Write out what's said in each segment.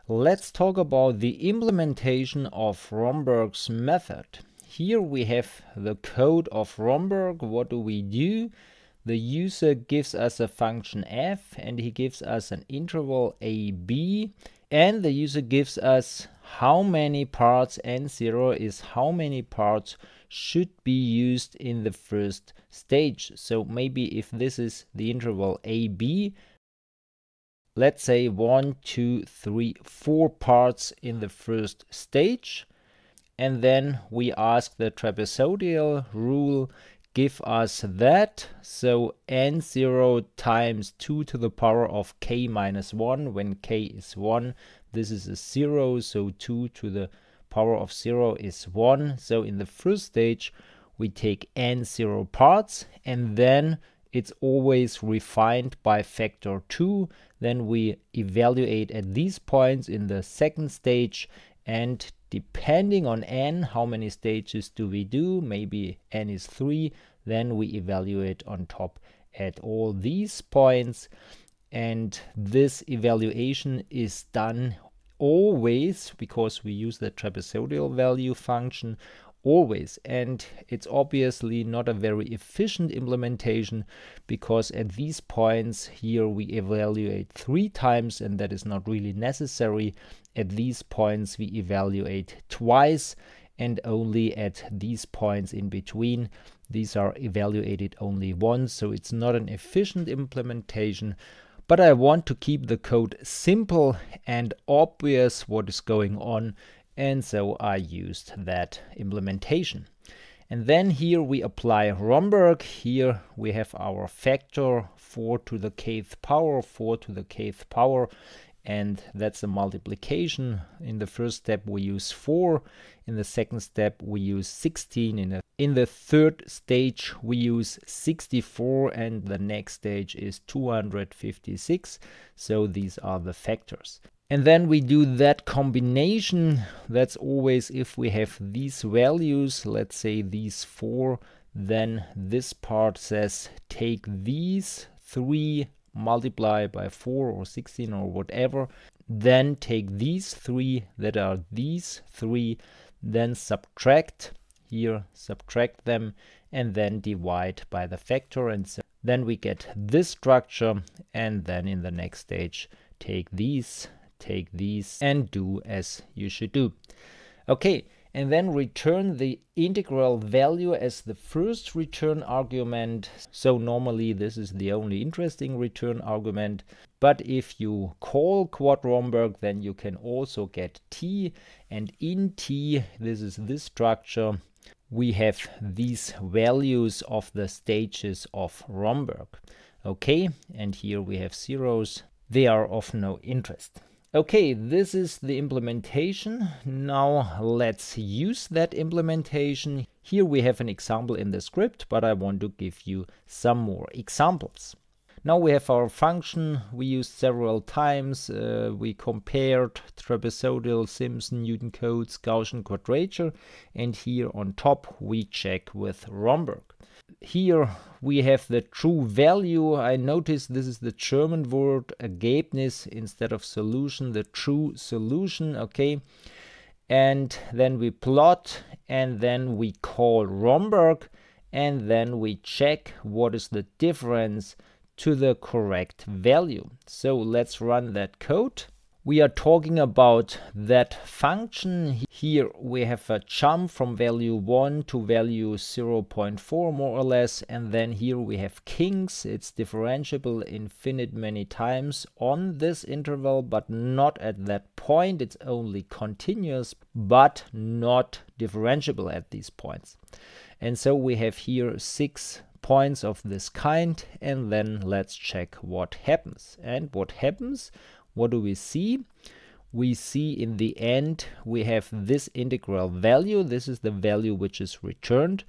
Let's talk about the implementation of Romberg's method. Here we have the code of Romberg. What do we do? The user gives us a function f and he gives us an interval a, b, and the user gives us how many parts, n0 is how many parts should be used in the first stage. So maybe if this is the interval a, b, let's say 1, 2, 3, 4 parts in the first stage. And then we ask the trapezoidal rule, give us that. So n0 times 2 to the power of k minus 1. When k is 1, this is a 0. So 2 to the power of 0 is 1. So in the first stage, we take n0 parts, and then it's always refined by factor 2. Then we evaluate at these points in the second stage, and depending on n, how many stages do we do? Maybe n is 3, then we evaluate on top at all these points. And this evaluation is done always, because we use the trapezoidal value function, always. And it's obviously not a very efficient implementation, because at these points here we evaluate 3 times, and that is not really necessary. At these points we evaluate twice, and only at these points in between, these are evaluated only once. So it's not an efficient implementation, but I want to keep the code simple and obvious what is going on, and so I used that implementation. And then here we apply Romberg. Here we have our factor 4 to the kth power, 4 to the kth power, and that's a multiplication. In the first step we use 4, in the second step we use 16, in the third stage we use 64, and the next stage is 256. So these are the factors. And then we do that combination. That's always if we have these values, let's say these 4, then this part says take these 3, multiply by 4 or 16 or whatever, then take these 3 that are these 3, then subtract them, and then divide by the factor, and so then we get this structure. And then in the next stage take these, and do as you should do. Okay, and then return the integral value as the first return argument. So normally this is the only interesting return argument, but if you call quad Romberg, then you can also get t, and in t, this is this structure, we have these values of the stages of Romberg. Okay, and here we have zeros. They are of no interest. Okay, this is the implementation. Now let's use that implementation. Here we have an example in the script, but I want to give you some more examples. Now we have our function we used several times. We compared trapezoidal, Simpson, Newton-Cotes, Gaussian quadrature, and here on top we check with Romberg. Here we have the true value. I notice this is the German word Ergebnis instead of solution, the true solution. Okay, and then we plot, and then we call Romberg, and then we check what is the difference to the correct value. So let's run that code. We are talking about that function. Here we have a jump from value 1 to value 0.4 more or less, and then here we have kinks. It's differentiable infinite many times on this interval, but not at that point. It's only continuous, but not differentiable at these points. And so we have here 6 points of this kind, and then let's check what happens. And what happens? What do we see? We see in the end we have this integral value. This is the value which is returned.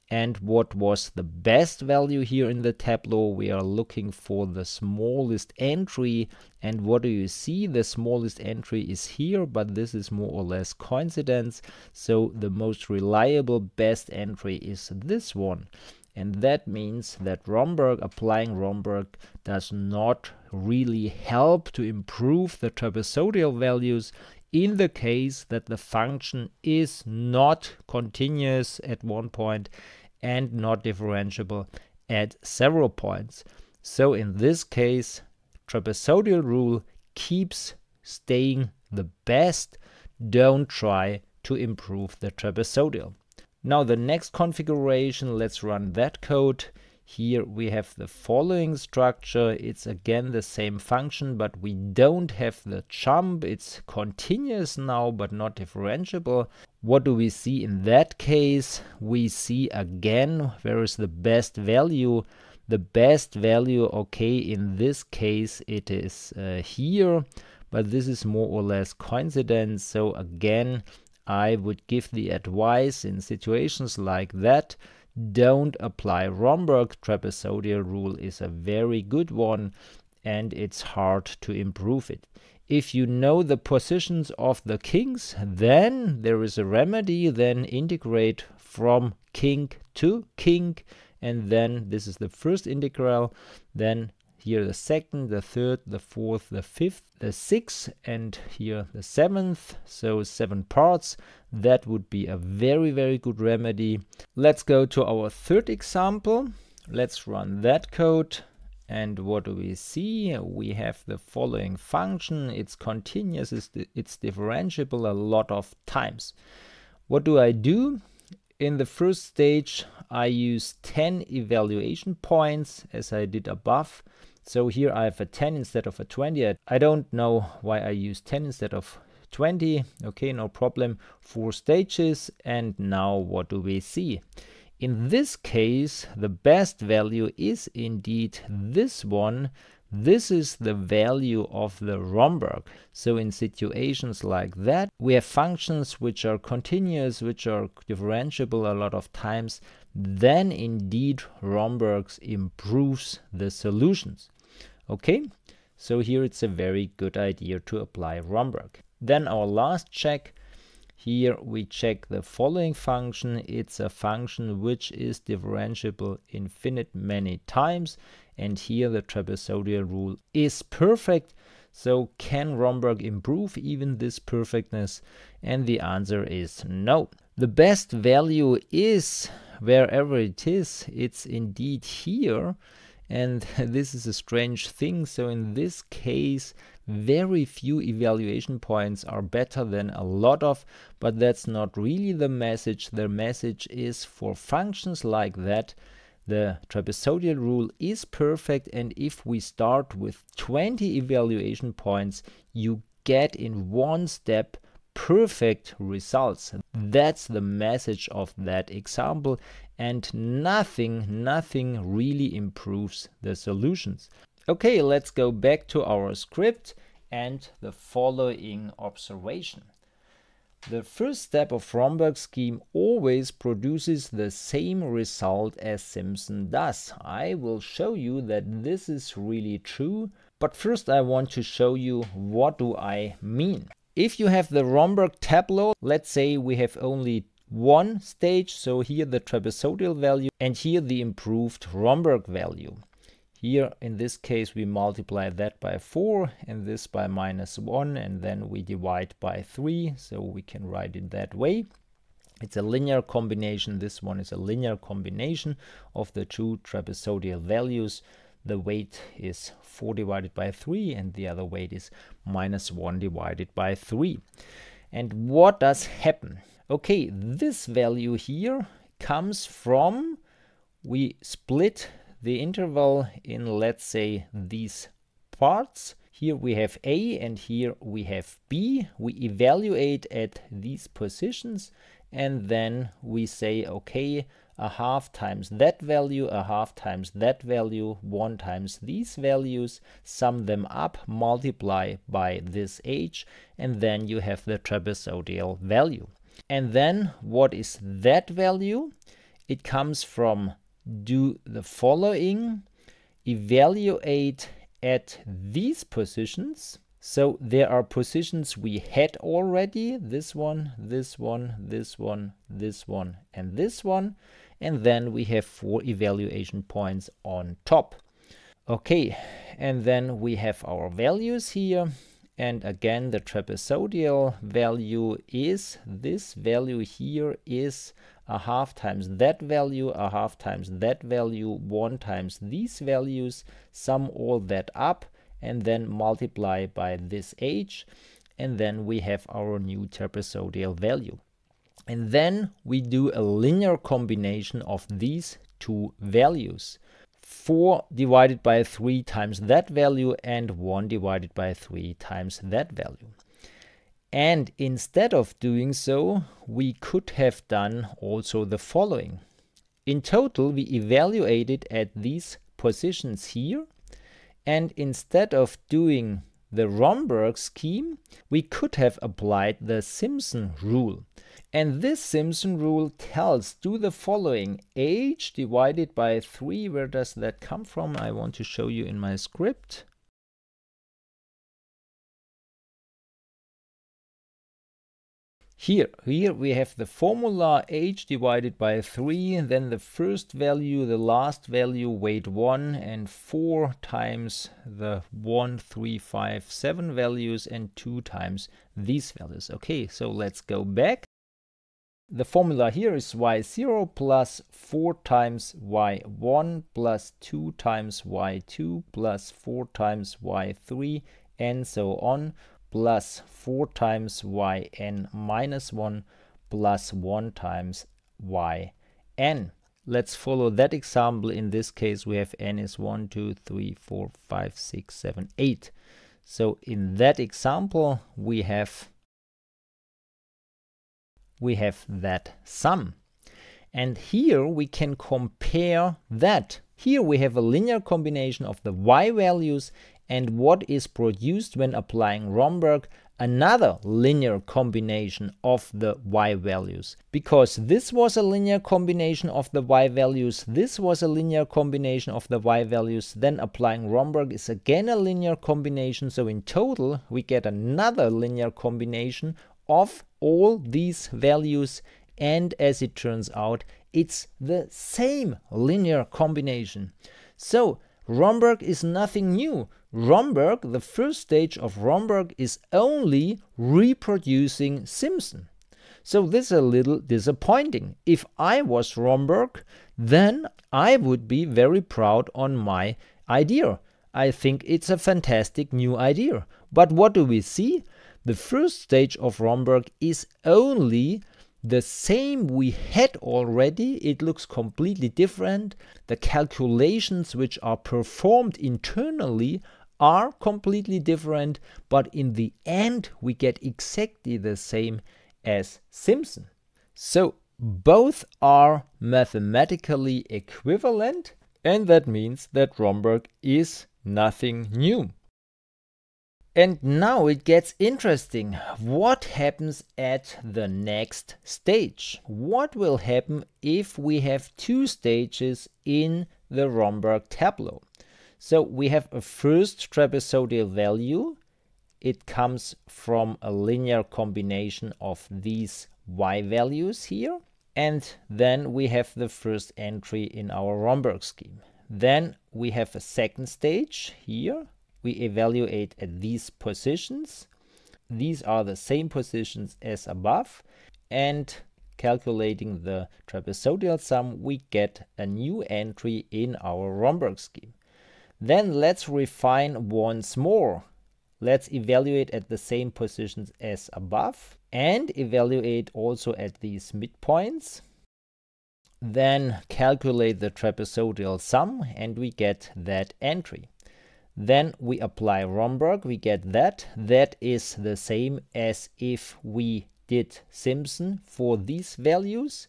And what was the best value here in the tableau? We are looking for the smallest entry. And what do you see? The smallest entry is here, but this is more or less coincidence. So the most reliable best entry is this one. and that means that applying Romberg does not really help to improve the trapezoidal values in the case that the function is not continuous at one point and not differentiable at several points. So in this case, trapezoidal rule keeps staying the best. Don't try to improve the trapezoidal. Now the next configuration, let's run that code. Here we have the following structure. It's again the same function, but we don't have the jump. It's continuous now, but not differentiable. What do we see in that case? We see again, where is the best value? The best value, okay, in this case it is here, but this is more or less coincidence. So again, I would give the advice in situations like that, don't apply Romberg. Trapezoidal rule is a very good one and it's hard to improve it. If you know the positions of the kings, then there is a remedy. Then integrate from king to king, and then this is the first integral, then here the second, the third, the fourth, the fifth, the sixth, and here the seventh, so 7 parts. That would be a very, very good remedy. Let's go to our third example. Let's run that code. And what do we see? We have the following function. It's continuous, it's differentiable a lot of times. What do I do? In the first stage, I use 10 evaluation points as I did above. So here I have a 10 instead of a 20. I don't know why I use 10 instead of 20. Okay, no problem. 4 stages. And now what do we see? In this case, the best value is indeed this one. This is the value of the Romberg. So in situations like that, we have functions which are continuous, which are differentiable a lot of times. Then indeed Romberg improves the solutions. Okay, so here it's a very good idea to apply Romberg. Then our last check. Here we check the following function. It's a function which is differentiable infinite many times, and here the trapezoidal rule is perfect. So can Romberg improve even this perfectness? And the answer is no. The best value is wherever it is. It's indeed here, and this is a strange thing. So in this case, very few evaluation points are better than a lot of, but that's not really the message. The message is for functions like that, the trapezoidal rule is perfect, and if we start with 20 evaluation points, you get in one step perfect results. That's the message of that example, and nothing really improves the solutions. Okay, let's go back to our script and the following observation. The first step of Romberg scheme always produces the same result as Simpson does. I will show you that this is really true, but first I want to show you what do I mean. If you have the Romberg Tableau, let's say we have only one stage, so here the trapezoidal value and here the improved Romberg value. Here in this case we multiply that by 4 and this by -1, and then we divide by 3, so we can write it that way. It's a linear combination. This one is a linear combination of the two trapezoidal values. The weight is 4 divided by 3 and the other weight is -1 divided by 3. And what does happen? Okay, this value here comes from, we split the interval in, let's say, these parts. Here we have A and here we have B. We evaluate at these positions and then we say, okay, a half times that value, a half times that value, 1 times these values, sum them up, multiply by this h, and then you have the trapezoidal value. And then what is that value? It comes from do the following, evaluate at these positions. So there are positions we had already, this one, this one, this one, this one, and this one. and then we have 4 evaluation points on top. Okay, and then we have our values here, and again the trapezoidal value is, this value here is a half times that value, a half times that value, 1 times these values, sum all that up, and then multiply by this h, and then we have our new trapezoidal value. And then we do a linear combination of these two values. 4 divided by 3 times that value and 1 divided by 3 times that value. And instead of doing so, we could have done also the following. In total, we evaluated at these positions here, and instead of doing the Romberg scheme, we could have applied the Simpson rule. And this Simpson rule tells, do the following: h divided by 3, where does that come from? I want to show you in my script. Here we have the formula h divided by 3, and then the first value, the last value, weight 1, and 4 times the 1, 3, 5, 7 values, and 2 times these values. Okay, so let's go back. The formula here is y0 plus 4 times y1 plus 2 times y2 plus 4 times y3 and so on, plus 4 times yn minus 1 plus 1 times yn. Let's follow that example. In this case, we have n is 1, 2, 3, 4, 5, 6, 7, 8. So in that example, we have that sum. And here we can compare that. Here we have a linear combination of the y values and what is produced when applying Romberg, another linear combination of the y values. Because this was a linear combination of the y values, this was a linear combination of the y values, then applying Romberg is again a linear combination. So in total, we get another linear combination of all these values, and as it turns out, it's the same linear combination. So Romberg is nothing new. Romberg, the first stage of Romberg, is only reproducing Simpson. So this is a little disappointing. If I was Romberg, then I would be very proud on my idea. I think it's a fantastic new idea. But what do we see? The first stage of Romberg is only the same we had already. It looks completely different. The calculations which are performed internally are completely different, but in the end we get exactly the same as Simpson. So both are mathematically equivalent, and that means that Romberg is nothing new. And now it gets interesting. What happens at the next stage? What will happen if we have two stages in the Romberg Tableau? So we have a first trapezoidal value. It comes from a linear combination of these y values here. And then we have the first entry in our Romberg scheme. Then we have a second stage here. We evaluate at these positions. These are the same positions as above, and calculating the trapezoidal sum, we get a new entry in our Romberg scheme. Then let's refine once more. Let's evaluate at the same positions as above and evaluate also at these midpoints. Then calculate the trapezoidal sum and we get that entry. Then we apply Romberg, we get that. That is the same as if we did Simpson for these values.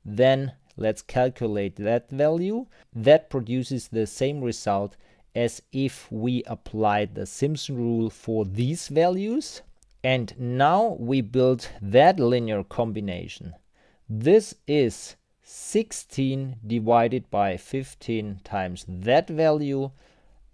Then let's calculate that value. That produces the same result as if we applied the Simpson rule for these values. And now we build that linear combination. This is 16 divided by 15 times that value,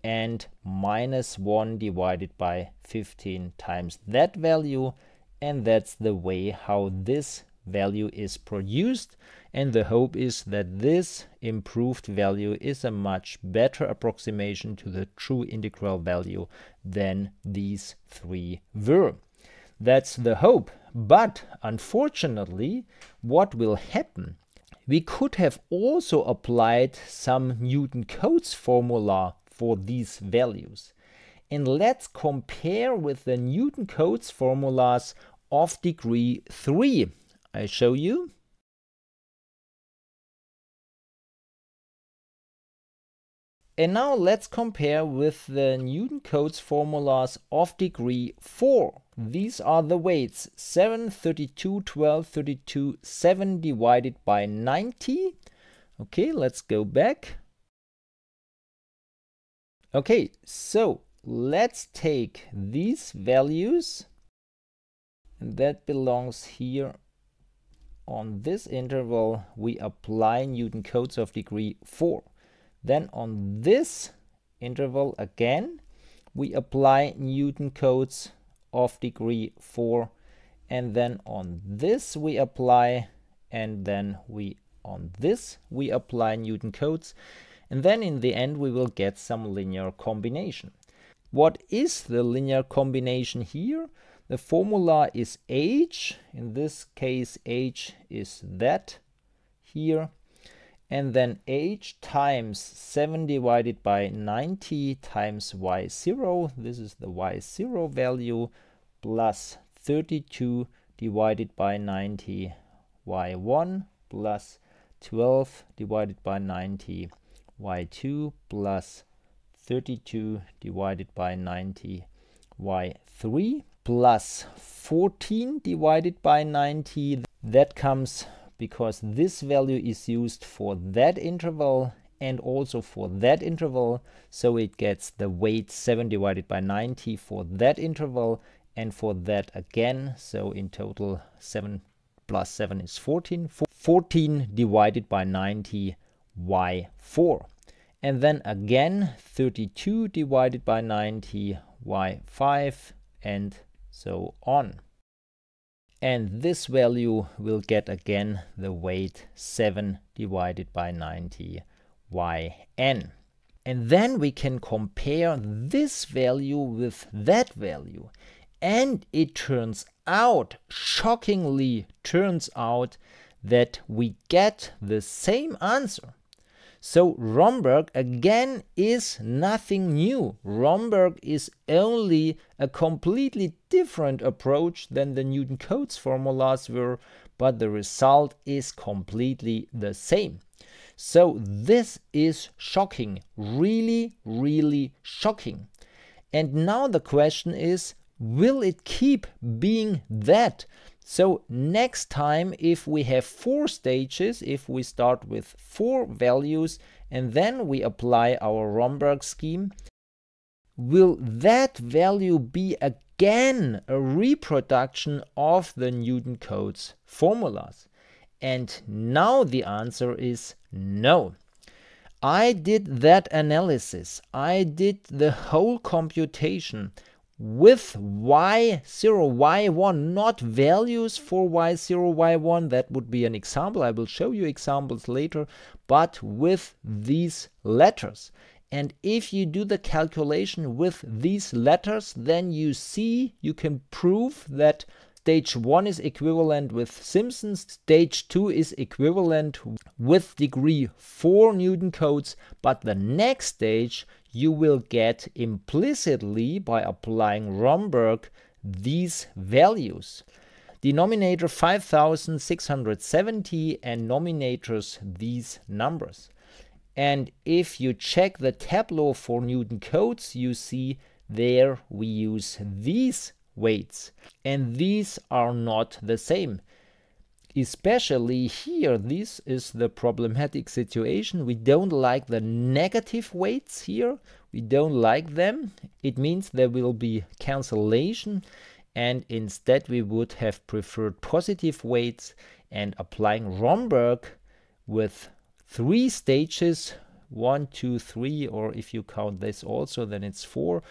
and minus 1 divided by 15 times that value, and that's the way how this value is produced. and the hope is that this improved value is a much better approximation to the true integral value than these three were. That's the hope. But unfortunately, what will happen? We could have also applied some Newton-Cotes formula for these values. And let's compare with the Newton-Cotes formulas of degree 3. I show you. And now let's compare with the Newton-Cotes formulas of degree 4. These are the weights 7, 32, 12, 32, 7 divided by 90. Okay, let's go back. Okay, so let's take these values, and that belongs here on this interval. We apply Newton-Cotes of degree 4. Then on this interval again, we apply Newton-Cotes of degree 4, and then on this we apply, and then on this we apply Newton-Cotes, and then in the end we will get some linear combination. What is the linear combination here? The formula is h. In this case, h is that here. And then h times 7 divided by 90 times y0. This is the y0 value, plus 32 divided by 90 y1, plus 12 divided by 90 y2, plus 32 divided by 90 y3, plus 14 divided by 90. That comes because this value is used for that interval and also for that interval, so it gets the weight 7 divided by 90 for that interval and for that again. So in total 7 plus 7 is 14. 14 divided by 90 y4. And then again 32 divided by 90 y5, and so on. And this value will get again the weight 7 divided by 90 yn. And then we can compare this value with that value. And it turns out, shockingly turns out, that we get the same answer. So Romberg again is nothing new. Romberg is only a completely different approach than the Newton-Cotes formulas were, but the result is completely the same. So this is shocking, really, really shocking. And now the question is, will it keep being that? So next time, if we have 4 stages, if we start with 4 values and then we apply our Romberg scheme, will that value be again a reproduction of the Newton-Cotes formulas? And now the answer is no. I did that analysis. I did the whole computation with y0, y1, not values for y0, y1. That would be an example. I will show you examples later, but with these letters. And if you do the calculation with these letters, then you see, you can prove that stage 1 is equivalent with Simpson, stage 2 is equivalent with degree 4 Newton-Cotes, but the next stage you will get implicitly by applying Romberg these values. Denominator 5670 and nominators these numbers. And if you check the tableau for Newton-Cotes, you see there we use these weights, and these are not the same. Especially here, this is the problematic situation. We don't like the negative weights here. We don't like them. It means there will be cancellation, and instead we would have preferred positive weights, and applying Romberg with 3 stages, 1, 2, 3, or if you count this also, then it's 4.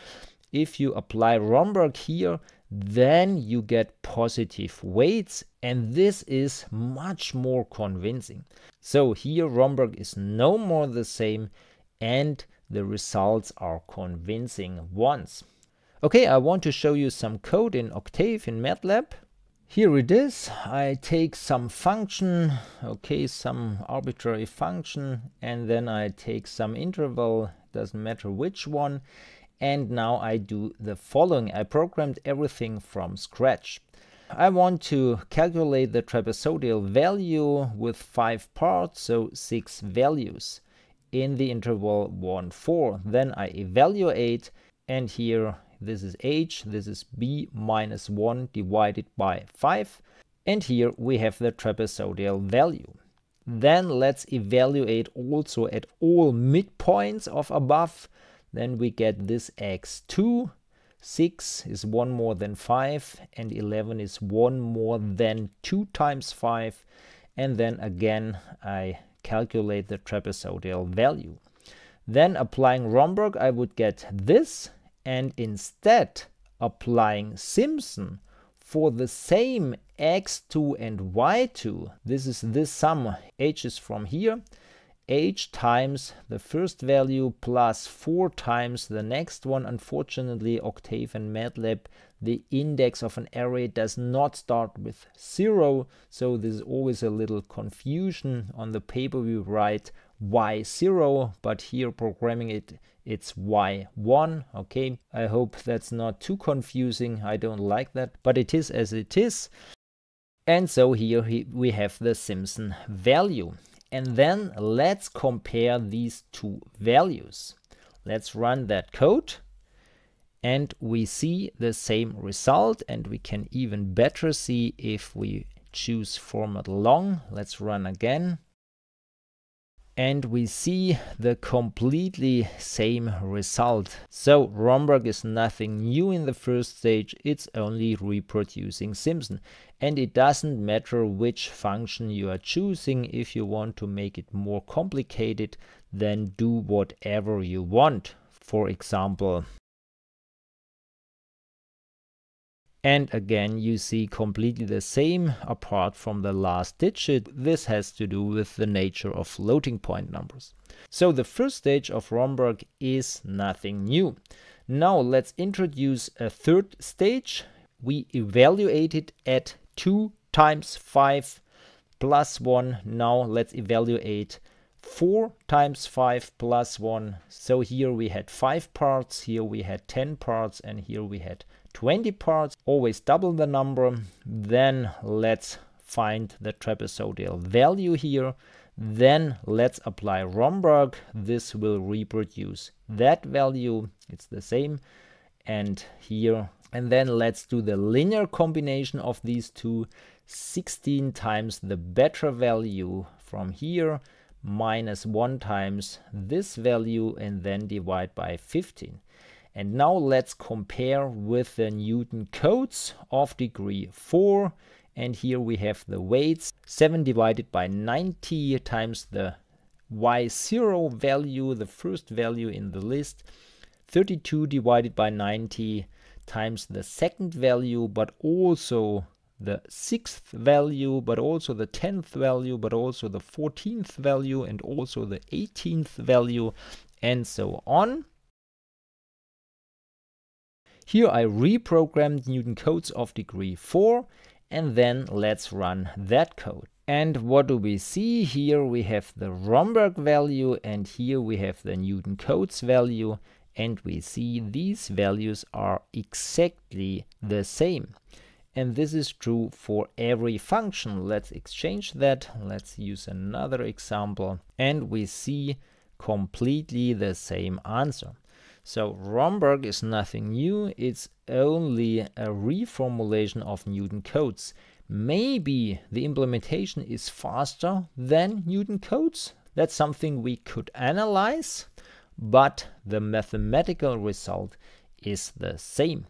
If you apply Romberg here, then you get positive weights, and this is much more convincing. So here Romberg is no more the same, and the results are convincing ones. Okay, I want to show you some code in Octave in MATLAB. Here it is. I take some function, okay, some arbitrary function, and then I take some interval, doesn't matter which one, and now I do the following. I programmed everything from scratch. I want to calculate the trapezoidal value with 5 parts, so 6 values in the interval 1, 4. Then I evaluate, and here this is h, this is b minus 1 divided by 5, and here we have the trapezoidal value. Then let's evaluate also at all midpoints of above. Then we get this x2, 6 is 1 more than 5, and 11 is 1 more than 2 times 5. And then again, I calculate the trapezoidal value. Then applying Romberg, I would get this, and instead applying Simpson for the same x2 and y2, this is this sum, h is from here, h times the first value plus 4 times the next one. Unfortunately, Octave and MATLAB, the index of an array does not start with 0, so there's always a little confusion. On the paper we write y0, but here programming it's y1. Okay, I hope that's not too confusing. I don't like that, but it is as it is. And so here we have the Simpson value. And then let's compare these two values. Let's run that code, and we see the same result, and we can even better see if we choose format long. Let's run again. And we see the completely same result. So Romberg is nothing new in the first stage, it's only reproducing Simpson. And it doesn't matter which function you are choosing. If you want to make it more complicated, then do whatever you want. For example, and again, you see completely the same apart from the last digit. This has to do with the nature of floating point numbers. So the first stage of Romberg is nothing new. Now let's introduce a third stage. We evaluate it at 2 times 5 plus 1. Now let's evaluate 4 times 5 plus 1. So here we had 5 parts, here we had 10 parts, and here we had 20 parts. Always double the number. Then let's find the trapezoidal value here. Then let's apply Romberg. This will reproduce that value. It's the same. And here. And then let's do the linear combination of these two. 16 times the better value from here minus 1 times this value, and then divide by 15. And now let's compare with the Newton-Cotes of degree 4. And here we have the weights. 7 divided by 90 times the y0 value, the first value in the list. 32 divided by 90 times the second value, but also the 6th value, but also the 10th value, but also the 14th value, and also the 18th value, and so on. Here I reprogrammed Newton-Cotes of degree 4, and then let's run that code. And what do we see? Here we have the Romberg value, and here we have the Newton-Cotes value, and we see these values are exactly the same. And this is true for every function. Let's exchange that. Let's use another example, and we see completely the same answer. So Romberg is nothing new, it's only a reformulation of Newton-Cotes. Maybe the implementation is faster than Newton-Cotes. That's something we could analyze, but the mathematical result is the same.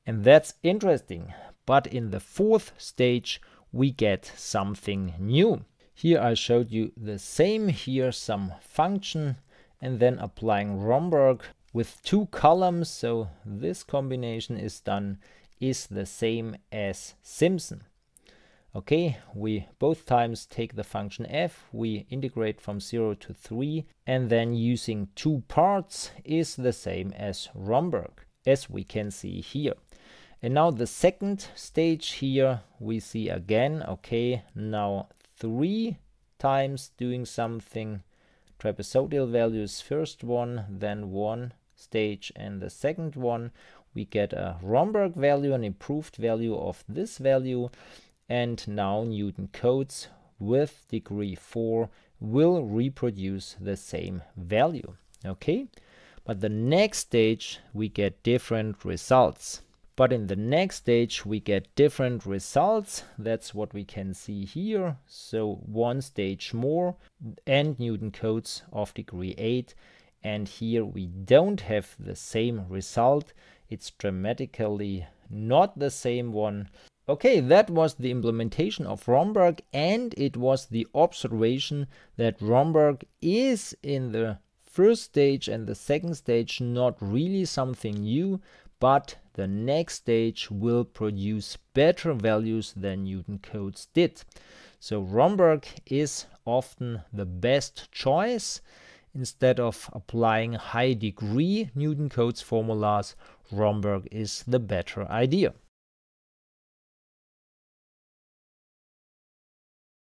And that's interesting. But in the fourth stage, we get something new. Here I showed you the same, here some function, and then applying Romberg with 2 columns. So this combination is done is the same as Simpson. Okay, we both times take the function f, we integrate from 0 to 3, and then using two parts is the same as Romberg, as we can see here. And now the second stage here, we see again, okay, now 3 times doing something, trapezoidal values first one, then one stage and the second one, we get a Romberg value, an improved value of this value, and now Newton-Cotes with degree 4 will reproduce the same value. Okay, but the next stage we get different results. But in the next stage we get different results. That's what we can see here. So one stage more and Newton-Cotes of degree 8. And here we don't have the same result. It's dramatically not the same one. Okay, that was the implementation of Romberg, and it was the observation that Romberg is in the first stage and the second stage not really something new, but the next stage will produce better values than Newton-Cotes did. So Romberg is often the best choice. Instead of applying high degree Newton-Cotes formulas, Romberg is the better idea.